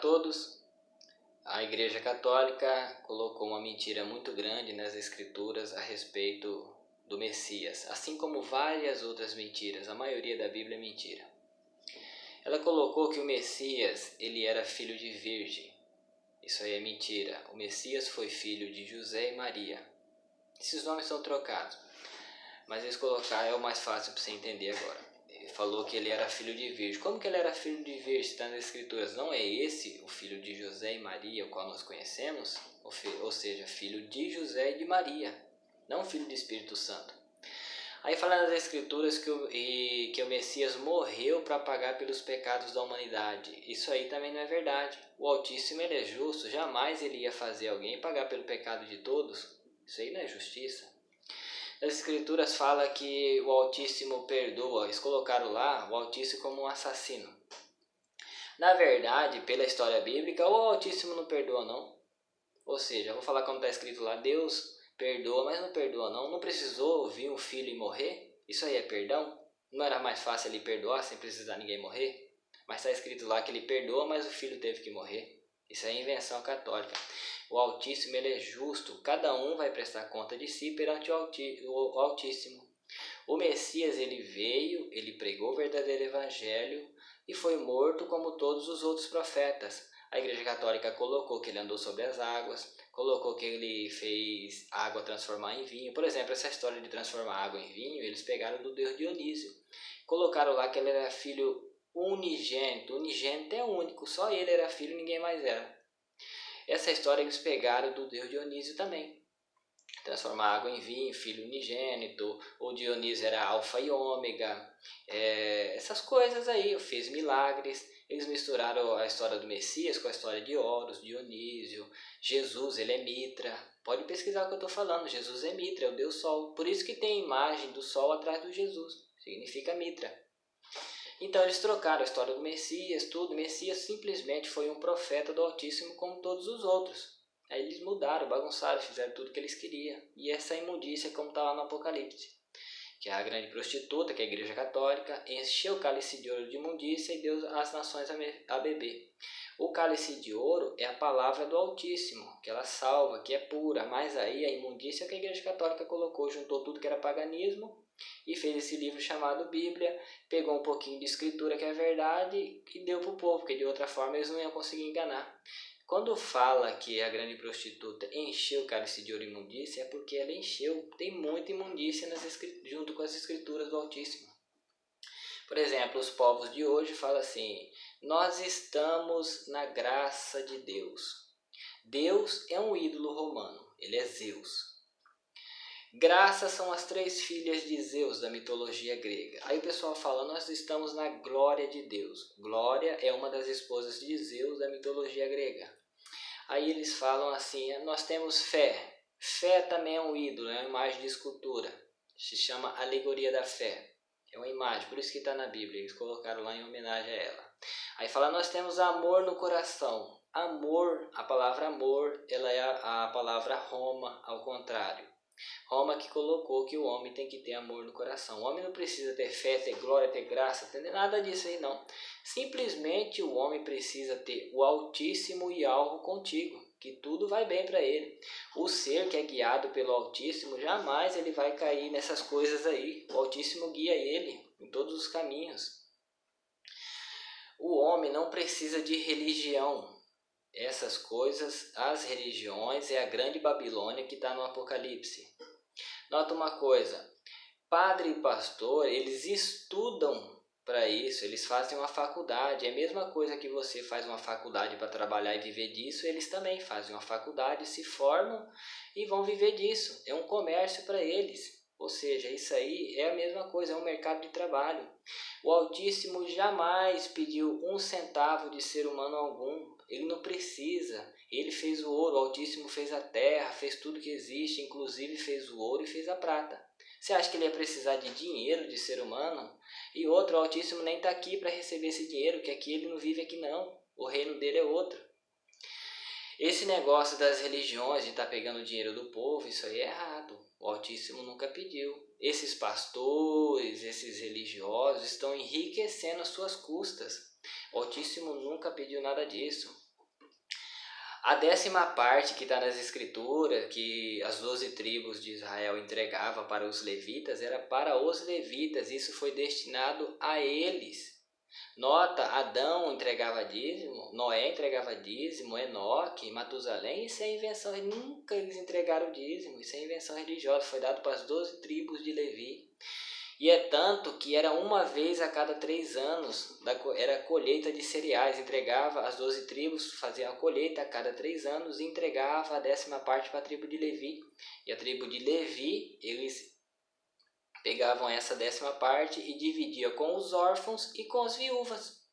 todos. A Igreja Católica colocou uma mentira muito grande nas Escrituras a respeito do Messias, assim como várias outras mentiras. A maioria da Bíblia é mentira. Ela colocou que o Messias ele era filho de virgem. Isso aí é mentira. O Messias foi filho de José e Maria. Esses nomes são trocados, mas eles colocaram é o mais fácil para você entender agora. Ele falou que ele era filho de virgem. Como que ele era filho de virgem? Está nas Escrituras. Não é esse o filho de José e Maria, o qual nós conhecemos? Ou seja, filho de José e de Maria, não filho do Espírito Santo. Aí fala nas Escrituras que o Messias morreu para pagar pelos pecados da humanidade. Isso aí também não é verdade. O Altíssimo ele é justo, jamais ele ia fazer alguém pagar pelo pecado de todos. Isso aí não é justiça. As Escrituras falam que o Altíssimo perdoa. Eles colocaram lá o Altíssimo como um assassino. Na verdade, pela história bíblica, o Altíssimo não perdoa não. Ou seja, eu vou falar como está escrito lá, Deus perdoa, mas não perdoa não. Não precisou vir um filho e morrer? Isso aí é perdão? Não era mais fácil ele perdoar sem precisar ninguém morrer? Mas está escrito lá que ele perdoa, mas o filho teve que morrer. Isso é invenção católica. O Altíssimo ele é justo, cada um vai prestar conta de si perante o Altíssimo. O Messias ele veio, ele pregou o verdadeiro evangelho e foi morto como todos os outros profetas. A Igreja Católica colocou que ele andou sobre as águas, colocou que ele fez água transformar em vinho. Por exemplo, essa história de transformar água em vinho, eles pegaram do deus Dionísio. Colocaram lá que ele era filho unigênito. Unigênito é único, só ele era filho, ninguém mais era. Essa história eles pegaram do deus Dionísio também. Transformar água em vinho, filho unigênito, o Dionísio era alfa e ômega, essas coisas aí, fez milagres. Eles misturaram a história do Messias com a história de Horus, Dionísio. Jesus, ele é Mitra. Pode pesquisar o que eu estou falando, Jesus é Mitra, é o Deus Sol. Por isso que tem a imagem do Sol atrás do Jesus, significa Mitra. Então eles trocaram a história do Messias, tudo. O Messias simplesmente foi um profeta do Altíssimo como todos os outros. Aí eles mudaram, bagunçaram, fizeram tudo o que eles queriam. E essa imundícia como está lá no Apocalipse, que é a grande prostituta, que é a Igreja Católica, encheu o cálice de ouro de imundícia e deu às nações a beber. O cálice de ouro é a palavra do Altíssimo, que ela salva, que é pura. Mas aí a imundícia que a Igreja Católica colocou, juntou tudo que era paganismo e fez esse livro chamado Bíblia, pegou um pouquinho de escritura que é verdade e deu para o povo, porque de outra forma eles não iam conseguir enganar. Quando fala que a grande prostituta encheu o cálice de ouro e imundícia, é porque ela encheu, tem muita imundícia junto com as escrituras do Altíssimo. Por exemplo, os povos de hoje falam assim, nós estamos na graça de Deus. Deus é um ídolo romano, ele é Zeus. Graças são as 3 filhas de Zeus da mitologia grega. Aí o pessoal fala, nós estamos na glória de Deus. Glória é uma das esposas de Zeus da mitologia grega. Aí eles falam assim, nós temos fé. Fé também é um ídolo, é uma imagem de escultura. Se chama alegoria da fé. É uma imagem, por isso que está na Bíblia. Eles colocaram lá em homenagem a ela. Aí fala, nós temos amor no coração. Amor, a palavra amor, ela é a palavra Roma, ao contrário. Roma que colocou que o homem tem que ter amor no coração. O homem não precisa ter fé, ter glória, ter graça, ter nada disso aí não. Simplesmente o homem precisa ter o Altíssimo e algo contigo, que tudo vai bem para ele. O ser que é guiado pelo Altíssimo, jamais ele vai cair nessas coisas aí. O Altíssimo guia ele em todos os caminhos. O homem não precisa de religião. Essas coisas, as religiões, é a grande Babilônia que está no Apocalipse. Nota uma coisa, padre e pastor, eles estudam para isso, eles fazem uma faculdade. É a mesma coisa que você faz uma faculdade para trabalhar e viver disso, eles também fazem uma faculdade, se formam e vão viver disso. É um comércio para eles. Ou seja, isso aí é a mesma coisa, é um mercado de trabalho. O Altíssimo jamais pediu 1 centavo de ser humano algum. Ele não precisa. Ele fez o ouro, o Altíssimo fez a terra, fez tudo que existe, inclusive fez o ouro e fez a prata. Você acha que ele ia precisar de dinheiro de ser humano? E outro, o Altíssimo nem está aqui para receber esse dinheiro, que aqui ele não vive aqui não. O reino dele é outro. Esse negócio das religiões de estar pegando dinheiro do povo, isso aí é errado. O Altíssimo nunca pediu. Esses pastores, esses religiosos estão enriquecendo às suas custas. O Altíssimo nunca pediu nada disso. A 10ª parte que está nas escrituras, que as 12 tribos de Israel entregavam para os levitas, era para os levitas, isso foi destinado a eles. Nota, Adão entregava dízimo, Noé entregava dízimo, Enoque, Matusalém, isso é invenção, nunca eles entregaram dízimo, isso é invenção religiosa, foi dado para as 12 tribos de Levi. E é tanto que era uma vez a cada 3 anos, era colheita de cereais, entregava as 12 tribos, fazia a colheita a cada 3 anos e entregava a 10ª parte para a tribo de Levi. E a tribo de Levi, eles pegavam essa 10ª parte e dividia com os órfãos e com as viúvas.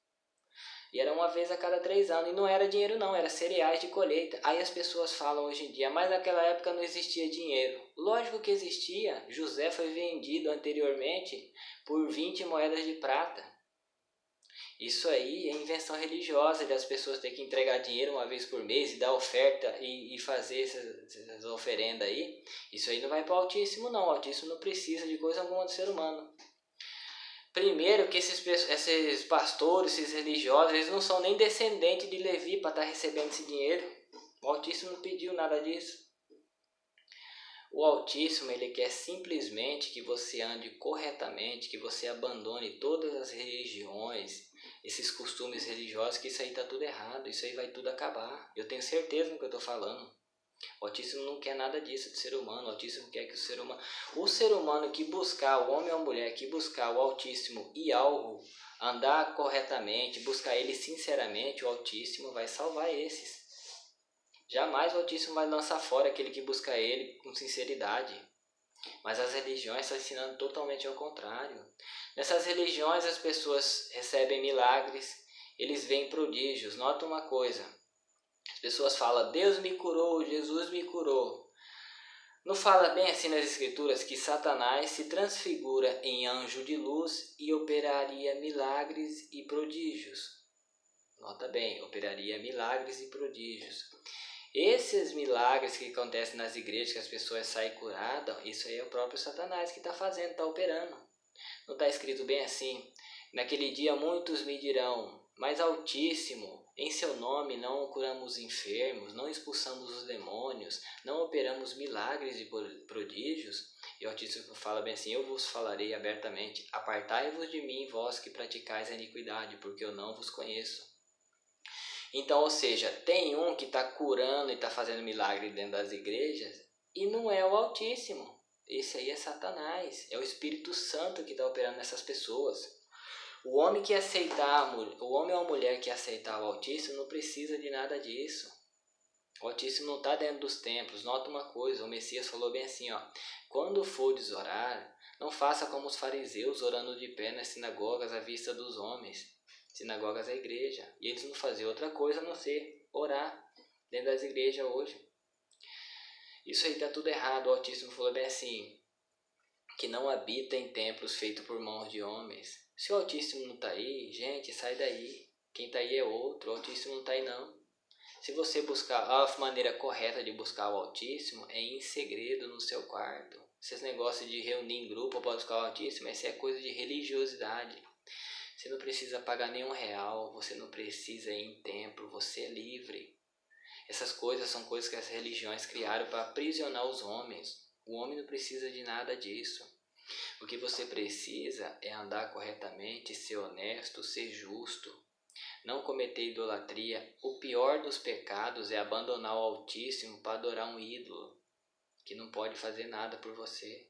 E era uma vez a cada 3 anos. E não era dinheiro não, era cereais de colheita. Aí as pessoas falam hoje em dia, mas naquela época não existia dinheiro. Lógico que existia. José foi vendido anteriormente por 20 moedas de prata. Isso aí é invenção religiosa das pessoas terem que entregar dinheiro uma vez por mês e dar oferta e fazer essas oferendas aí. Isso aí não vai para o Altíssimo não. O Altíssimo não precisa de coisa alguma do ser humano. Primeiro que esses pastores, esses religiosos, eles não são nem descendentes de Levi para estar recebendo esse dinheiro. O Altíssimo não pediu nada disso. O Altíssimo, ele quer simplesmente que você ande corretamente, que você abandone todas as religiões, esses costumes religiosos, que isso aí está tudo errado, isso aí vai tudo acabar. Eu tenho certeza do que eu estou falando. O Altíssimo não quer nada disso do ser humano. O Altíssimo quer que o ser humano que buscar, o homem ou a mulher que buscar o Altíssimo e algo, andar corretamente, buscar ele sinceramente, o Altíssimo vai salvar esses. Jamais o Altíssimo vai lançar fora aquele que busca ele com sinceridade. Mas as religiões estão ensinando totalmente ao contrário. Nessas religiões as pessoas recebem milagres, eles veem prodígios. Nota uma coisa. As pessoas falam, Deus me curou, Jesus me curou. Não fala bem assim nas escrituras que Satanás se transfigura em anjo de luz e operaria milagres e prodígios. Nota bem, operaria milagres e prodígios. Esses milagres que acontecem nas igrejas, que as pessoas saem curadas, isso aí é o próprio Satanás que está fazendo, está operando. Não está escrito bem assim? Naquele dia muitos me dirão, mas Altíssimo, em seu nome não curamos enfermos, não expulsamos os demônios, não operamos milagres e prodígios. E o Altíssimo fala bem assim, eu vos falarei abertamente, apartai-vos de mim, vós que praticais a iniquidade, porque eu não vos conheço. Então, ou seja, tem um que está curando e está fazendo milagre dentro das igrejas e não é o Altíssimo. Esse aí é Satanás, é o Espírito Santo que está operando nessas pessoas. O homem o homem ou a mulher que aceitar o Altíssimo não precisa de nada disso. O Altíssimo não está dentro dos templos. Nota uma coisa, o Messias falou bem assim, ó, quando fordes orar, não faça como os fariseus orando de pé nas sinagogas à vista dos homens. Sinagogas é a igreja. E eles não faziam outra coisa a não ser orar dentro das igrejas hoje. Isso aí está tudo errado. O Altíssimo falou bem assim, que não habita em templos feitos por mãos de homens. Se o Altíssimo não está aí, gente, sai daí. Quem está aí é outro, o Altíssimo não está aí não. Se você buscar a maneira correta de buscar o Altíssimo, é em segredo no seu quarto. Esses negócios de reunir em grupo para buscar o Altíssimo, isso é coisa de religiosidade. Você não precisa pagar nenhum real, você não precisa ir em templo, você é livre. Essas coisas são coisas que as religiões criaram para aprisionar os homens. O homem não precisa de nada disso. O que você precisa é andar corretamente, ser honesto, ser justo. Não cometer idolatria. O pior dos pecados é abandonar o Altíssimo para adorar um ídolo que não pode fazer nada por você.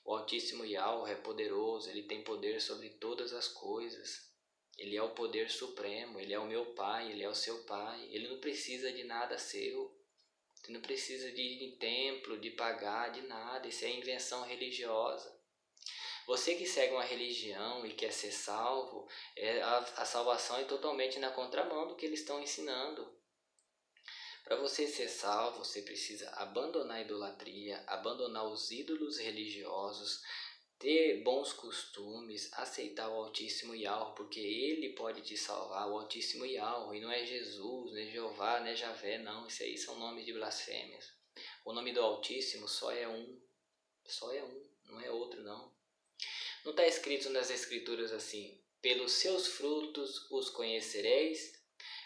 O Altíssimo Yahweh é poderoso, ele tem poder sobre todas as coisas. Ele é o poder supremo, ele é o meu pai, ele é o seu pai. Ele não precisa de nada seu. Você não precisa de ir em templo, de pagar, de nada. Isso é invenção religiosa. Você que segue uma religião e quer ser salvo, a salvação é totalmente na contramão do que eles estão ensinando. Para você ser salvo, você precisa abandonar a idolatria, abandonar os ídolos religiosos, ter bons costumes, aceitar o Altíssimo Yahweh, porque Ele pode te salvar, o Altíssimo Yahweh, e não é Jesus, não é Jeová, não é Javé, não, isso aí são nomes de blasfêmias. O nome do Altíssimo só é um, não é outro não. Não está escrito nas Escrituras assim, pelos seus frutos os conhecereis?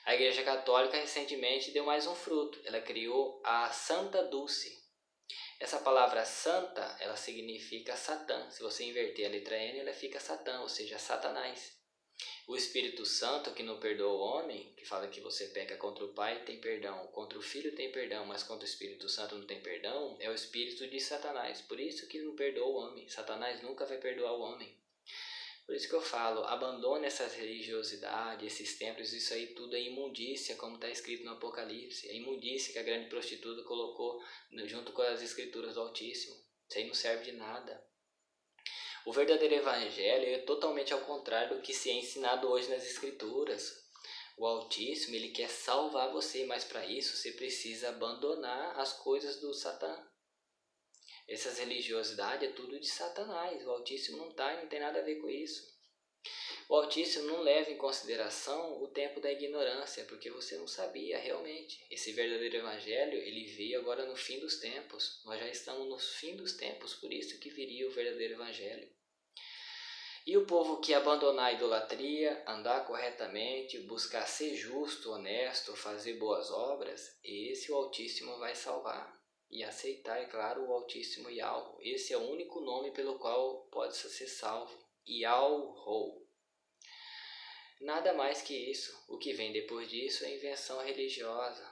A Igreja Católica recentemente deu mais um fruto. Ela criou a Santa Dulce. Essa palavra santa, ela significa Satã. Se você inverter a letra N, ela fica Satã, ou seja, Satanás. O Espírito Santo, que não perdoa o homem, que fala que você peca contra o Pai, tem perdão, contra o Filho tem perdão, mas contra o Espírito Santo não tem perdão, é o espírito de Satanás. Por isso que não perdoa o homem. Satanás nunca vai perdoar o homem. Por isso que eu falo, abandone essas religiosidades, esses templos, isso aí tudo é imundícia, como está escrito no Apocalipse. É imundícia que a grande prostituta colocou junto com as escrituras do Altíssimo. Isso aí não serve de nada. O verdadeiro evangelho é totalmente ao contrário do que se é ensinado hoje nas escrituras. O Altíssimo, ele quer salvar você, mas para isso você precisa abandonar as coisas do Satã. Essas religiosidades é tudo de Satanás. O Altíssimo não tem nada a ver com isso. O Altíssimo não leva em consideração o tempo da ignorância, porque você não sabia realmente. Esse verdadeiro evangelho, ele veio agora no fim dos tempos. Nós já estamos no fim dos tempos, por isso que viria o verdadeiro evangelho. E o povo que abandonar a idolatria, andar corretamente, buscar ser justo, honesto, fazer boas obras, esse o Altíssimo vai salvar. E aceitar, é claro, o Altíssimo Yahweh. Esse é o único nome pelo qual pode ser salvo. Yahweh. Nada mais que isso. O que vem depois disso é invenção religiosa.